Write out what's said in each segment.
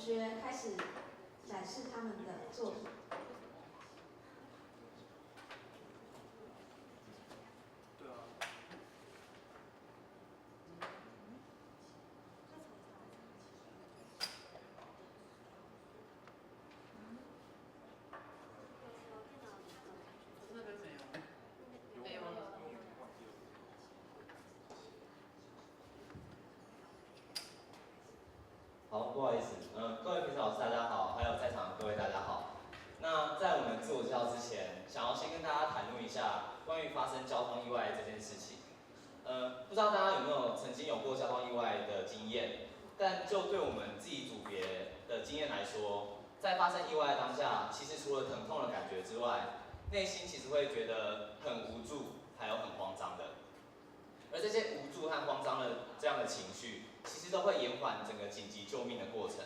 学开始展示他们的作品。好，不好意思，各位评审老师大家好，还有在场的各位大家好。那在我们自我介绍之前，想要先跟大家谈论一下关于发生交通意外这件事情。不知道大家有没有曾经有过交通意外的经验？但就对我们自己组别的经验来说，在发生意外当下，其实除了疼痛的感觉之外，内心其实会觉得很无助，还有很慌张的。而这些无助和慌张的这样的情绪，其实都会延缓整个紧急救命的过程。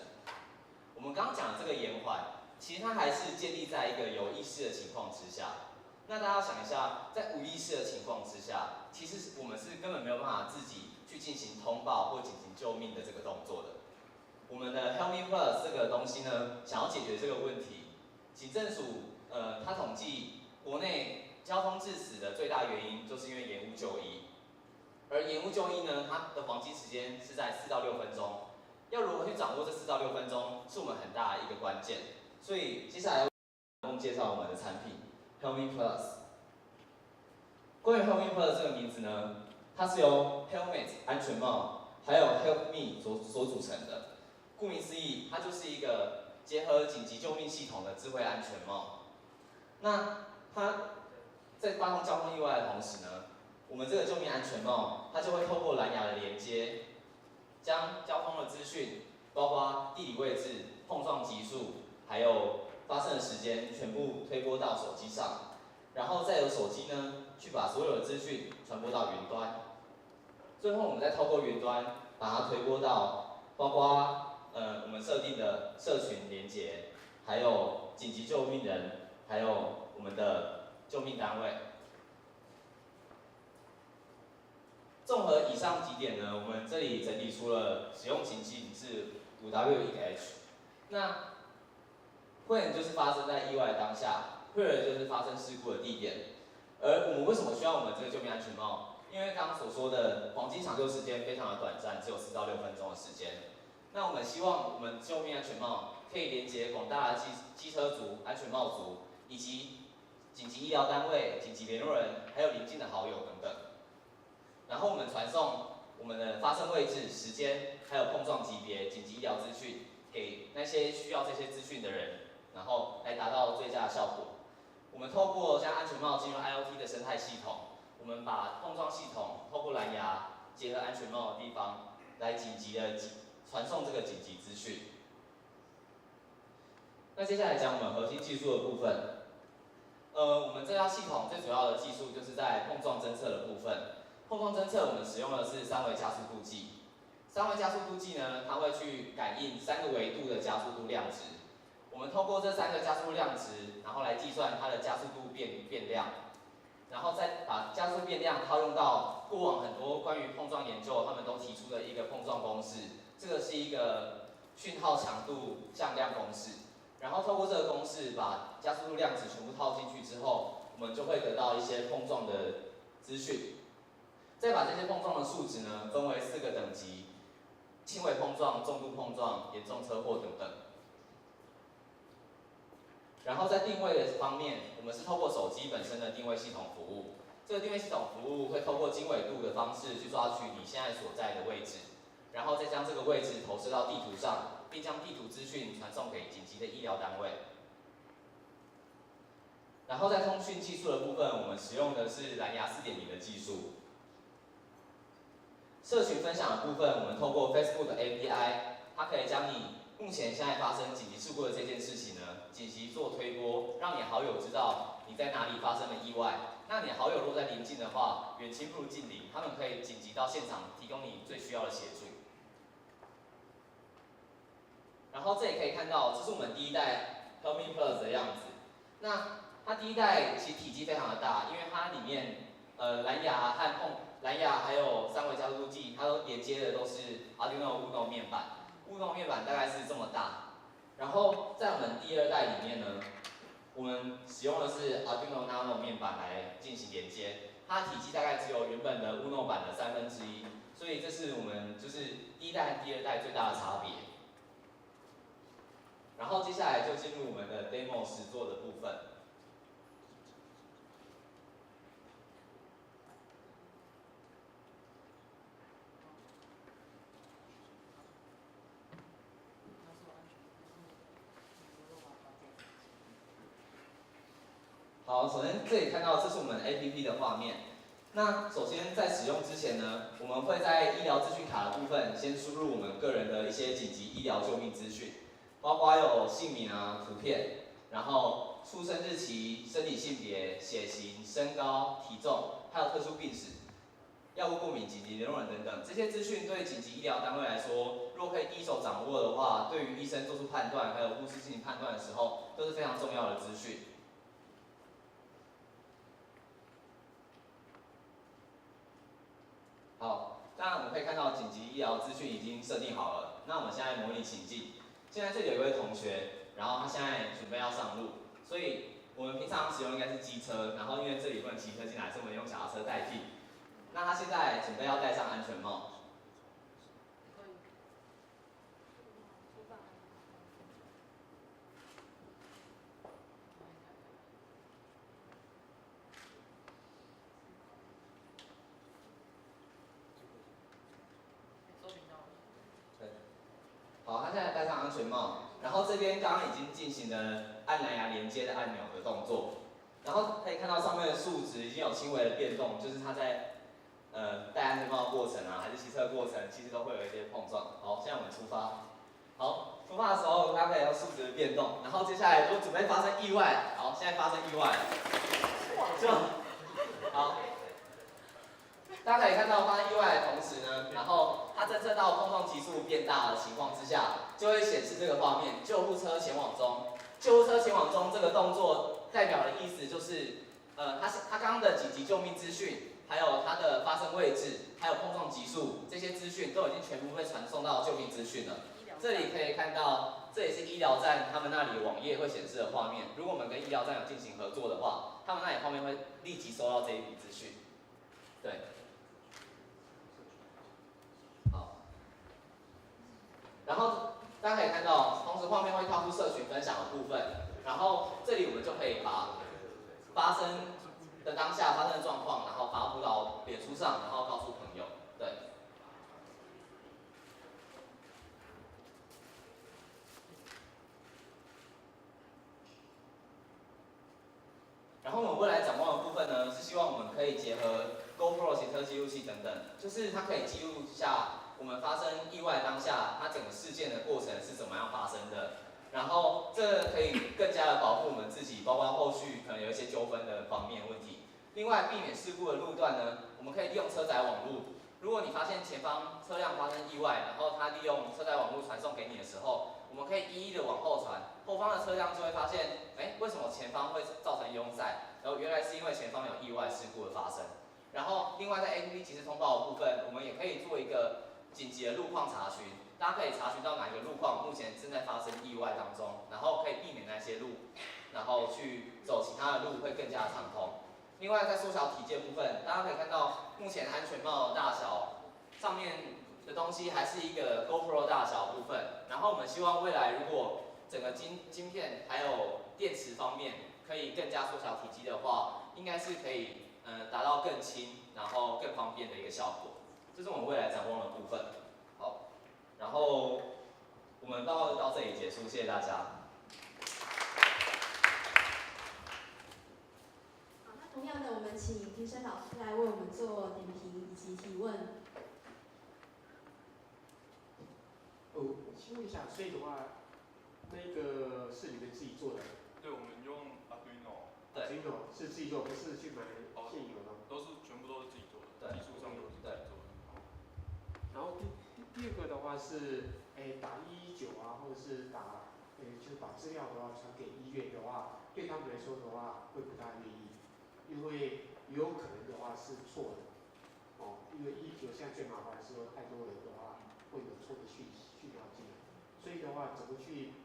我们刚刚讲的这个延缓，其实它还是建立在一个有意识的情况之下。那大家想一下，在无意识的情况之下，其实我们是根本没有办法自己去进行通报或进行救命的这个动作的。我们的 Help Me Plus 这个东西呢，想要解决这个问题，警政署它统计国内交通致死的最大原因，就是因为延误就医。而延误就医呢，它的黄金时间是在4到6分钟。要如何去掌握这4到6分钟，是我们很大的一个关键。所以接下来我介绍我们的产品 Help Me Plus。关于 Help Me Plus 这个名字呢，它是由 Helmet 安全帽还有 Help Me 所组成的。顾名思义，它就是一个结合紧急救命系统的智慧安全帽。那它在发生交通意外的同时呢，我们这个救命安全帽，它就会透过蓝牙的连接，将交通的资讯，包括地理位置、碰撞级数，还有发生的时间，全部推播到手机上，然后再由手机呢，去把所有的资讯传播到云端。最后我们再透过云端把它推播到，包括我们设定的社群连结，还有紧急救命人，还有我们的救命单位。综合以上几点呢，我们这里整理出了使用情境是5W1H。那 When 就是发生在意外当下 ，Where 就是发生事故的地点。而我们为什么需要我们这个救命安全帽？因为刚刚所说的黄金抢救时间非常的短暂，只有4到6分钟的时间。那我们希望我们救命安全帽可以连接广大的机车族、安全帽族，以及紧急医疗单位、紧急联络人，还有邻近的好友等等。然后我们传送我们的发生位置、时间，还有碰撞级别、紧急医疗资讯给那些需要这些资讯的人，然后来达到最佳的效果。我们透过将安全帽进入 IoT 的生态系统，我们把碰撞系统透过蓝牙结合安全帽的地方，来紧急的传送这个紧急资讯。那接下来讲我们核心技术的部分。我们这套系统最主要的技术就是在碰撞侦测的部分。碰撞侦测我们使用的是3维加速度计。3维加速度计呢，它会去感应3个维度的加速度量值。我们透过这3个加速度量值，然后来计算它的加速度变量，然后再把加速变量套用到过往很多关于碰撞研究他们都提出的一个碰撞公式。这个是一个讯号强度向量公式。然后透过这个公式把加速度量值全部套进去之后，我们就会得到一些碰撞的资讯。再把这些碰撞的数值呢分为4个等级：轻微碰撞、重度碰撞、严重车祸等等。然后在定位的方面，我们是透过手机本身的定位系统服务。这个定位系统服务会透过经纬度的方式去抓取你现在所在的位置，然后再将这个位置投射到地图上，并将地图资讯传送给紧急的医疗单位。然后在通讯技术的部分，我们使用的是蓝牙4.0的技术。社群分享的部分，我们透过 Facebook 的 API， 它可以将你目前现在发生紧急事故的这件事情呢，紧急做推播，让你好友知道你在哪里发生了意外。那你好友若在邻近的话，远亲不如近邻，他们可以紧急到现场提供你最需要的协助。然后这里可以看到，这是我们第一代 Help Me Plus 的样子。那它第一代其实体积非常的大，因为它里面蓝牙还有3维加速度计，它都连接的都是 Arduino Uno 面板。Uno 面板大概是这么大，然后在我们第2代里面呢，我们使用的是 Arduino Nano 面板来进行连接，它的体积大概只有原本的 Uno 版的1/3，所以这是我们就是第1代和第2代最大的差别。然后接下来就进入我们的 demo 实作的部分。好，首先这里看到这是我们 APP 的画面。那首先在使用之前呢，我们会在医疗资讯卡的部分先输入我们个人的一些紧急医疗救命资讯，包括有姓名啊、图片，然后出生日期、生理性别、血型、身高、体重，还有特殊病史、药物过敏、紧急联络人等等。这些资讯对紧急医疗单位来说，如果可以第一手掌握的话，对于医生做出判断，还有护士进行判断的时候，都是非常重要的资讯。好，当然我们可以看到紧急医疗资讯已经设定好了。那我们现在模拟情境，现在这里有一位同学，然后他现在准备要上路，所以我们平常使用应该是机车，然后因为这里不能骑车进来，所以我们用脚踏车代替。那他现在准备要戴上安全帽。好，他现在戴上安全帽，然后这边刚刚已经进行了按蓝牙连接的按钮的动作，然后可以看到上面的数值已经有轻微的变动，就是他在戴安全帽的过程啊，还是骑车的过程，其实都会有一些碰撞。好，现在我们出发。好，出发的时候它可以有数值的变动，然后接下来如果准备发生意外，好，现在发生意外了，就好。大家可以看到发生意外的同时呢，然后它侦测到碰撞级数变大的情况之下，就会显示这个画面：救护车前往中。救护车前往中这个动作代表的意思就是，它刚刚的紧急救命资讯，还有它的发生位置，还有碰撞级数这些资讯都已经全部被传送到救命资讯了。这里可以看到，这也是医疗站他们那里网页会显示的画面。如果我们跟医疗站有进行合作的话，他们那里后面会立即收到这一笔资讯。对。好，然后大家可以看到，同时画面会跳出社群分享的部分，然后这里我们就可以把发生的当下发生的状况，然后发布到脸书上，然后告诉朋友。对。然后我们未来展望的部分呢，是希望我们可以结合 GoPro 行车记录器等等，就是它可以记录下我们发生意外当下，它整个事件的过程是怎么样发生的。然后这可以更加的保护我们自己，包括后续可能有一些纠纷的方面问题。另外，避免事故的路段呢，我们可以利用车载网路。如果你发现前方车辆发生意外，然后它利用车载网路传送给你的时候，我们可以一一的往后传，后方的车辆就会发现，为什么前方会造成拥塞？然后原来是因为前方有意外事故的发生。然后另外在 APP 即时通报的部分，我们也可以做一个紧急的路况查询，大家可以查询到哪个路况目前正在发生意外当中，然后可以避免那些路，然后去走其他的路会更加畅通。另外在缩小体积部分，大家可以看到目前安全帽的大小上面的东西还是一个 GoPro 大小部分，然后我们希望未来如果整个晶片还有电池方面可以更加缩小体积的话，应该是可以达到更轻，然后更方便的一个效果。这是我们未来展望的部分。好，然后我们报告就到这里结束，谢谢大家。好，那同样的，我们请评审老师来为我们做点评以及提问。请问一下，所以的话，那个是你们自己做的？对，我们用 Arduino。对 ，Arduino 是自己做，不是去买现有的。全部都是自己做的，对，技术上都是自己做的。然后第二个的话是，打119啊，或者是打，就是把资料的话传给医院的话，对他们来说的话会不大愿意，因为有可能的话是错的，因为119现在最麻烦的是说太多人的话会有错的讯号进来，所以的话怎么去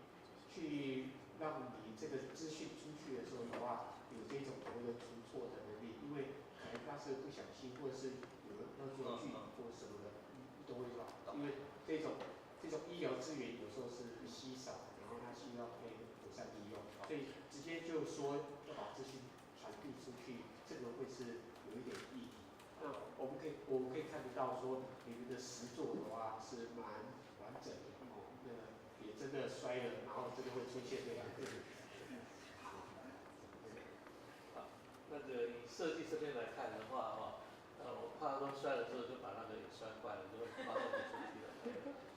去让你这个资讯出去的时候的话，有这种所谓的出错的能力，因为可能他是不小心，或者是有人要做剧或什么的，你懂我意思吧？因为这种医疗资源有时候是稀少，然后它需要被妥善利用，所以直接就说要把资讯传递出去，这个会是有一点意义。那我们可以看得到说，你们的实作的话是蛮完整的哦，那也真的摔了，然后真的会出现这样的。那个以设计这边来看的话，我怕说摔了之后就把那个也摔坏了，就会发送不出去了。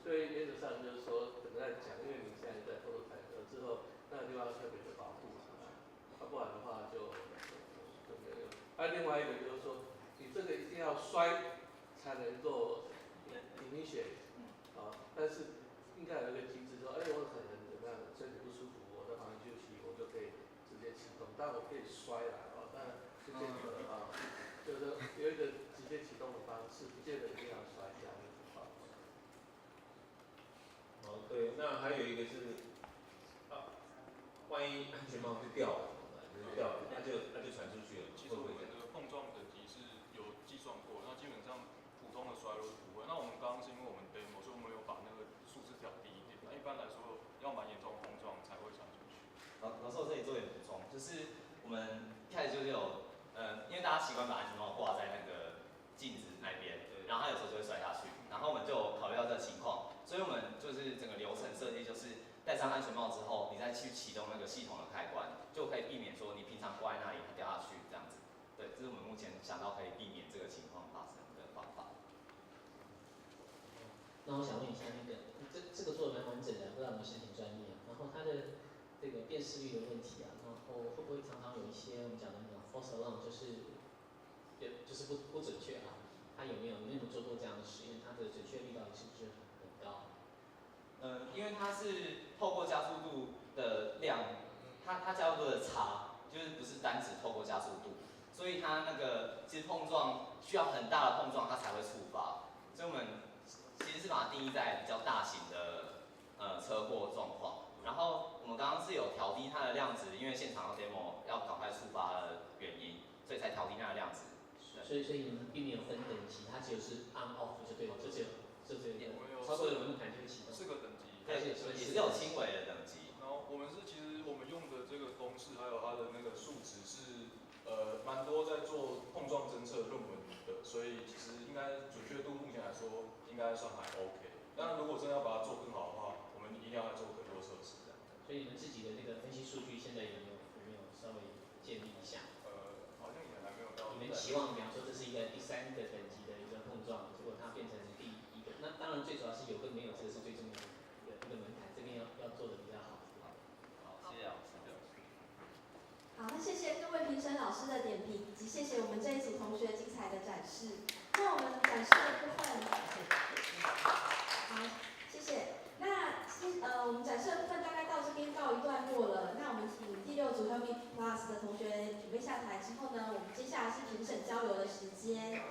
所以原则上就是说，怎么样讲？因为你现在在prototype之后，那个地方特别的保护，不然的话就没有用。另外一个就是说，你这个一定要摔才能够initiate，但是应该有一个机制说，我可能怎么样身体不舒服，我在旁边休息，我就可以直接启动，但我可以摔啦，但不见得就是有一个直接启动的方式，不见得一定要摔这样子。对，那还有一个是，万一安全帽就掉了，就是掉了，那就传出去了，其实我们的碰撞等级是有计算过，那基本上普通的摔都是不会。那我们刚刚是因为我们 demo，所以我们有把那个数字调低一点。那一般来说，要蛮严重的碰撞才会传出去。老师我这里做点补充，就是我们一开始就是有，因为大家习惯把安全帽挂在那个镜子那边，然后它有时候就会摔下去，然后我们就有考虑到这个情况，所以我们就是整个流程设计就是戴上安全帽之后，你再去启动那个系统的开关，就可以避免说你平常挂在那里它掉下去这样子。对，这是我们目前想到可以避免这个情况发生的方法。那我想问一下，那个这个做的蛮完整的，不知道有没有申请专利啊？然后它的这个辨识率的问题啊，然后会不会常常有一些我们讲的那种 false alarm，就是不准确啊？它有没有做过这样的实验？它的准确率到底是不是很高？因为它是透过加速度的量，它加速度的差，就是不是单只透过加速度，所以它那个其实碰撞需要很大的碰撞它才会触发，所以我们其实是把它定义在比较大型的车祸状况。然后我们刚刚是有调低它的量值，因为现场的 demo 要赶快触发的原因，所以才调低它的量值。所以你们并没有分等级，它只有是 on off 就对了，这只有超过了门槛就会启动。4个等级，对，也是有轻微的等级。然后其实我们用的这个公式还有它的那个数值是蛮多在做碰撞侦测论文的，所以其实应该准确度目前来说应该算还 OK。当然如果真的要把它做更好的话，我们一定要再做更多测试。所以你们自己的那个分析数据现在有没有稍微建立一下？好像也还没有到。你们期望，比方说这是一个第3个等级的一个碰撞，结果它变成第1个，那当然最主要是有跟没有，这个是最重要的一个门槛，这边要做的比较好。好，谢谢老师。好，那谢谢各位评审老师的点评，以及谢谢我们这一组同学精彩的展示。那我们展示的部分，好，谢谢。那我们展示的部分大概到这边告一段落了。那我们请第6组 Help Me Plus 的同学准备下台之后呢，我们接下来是评审交流的时间。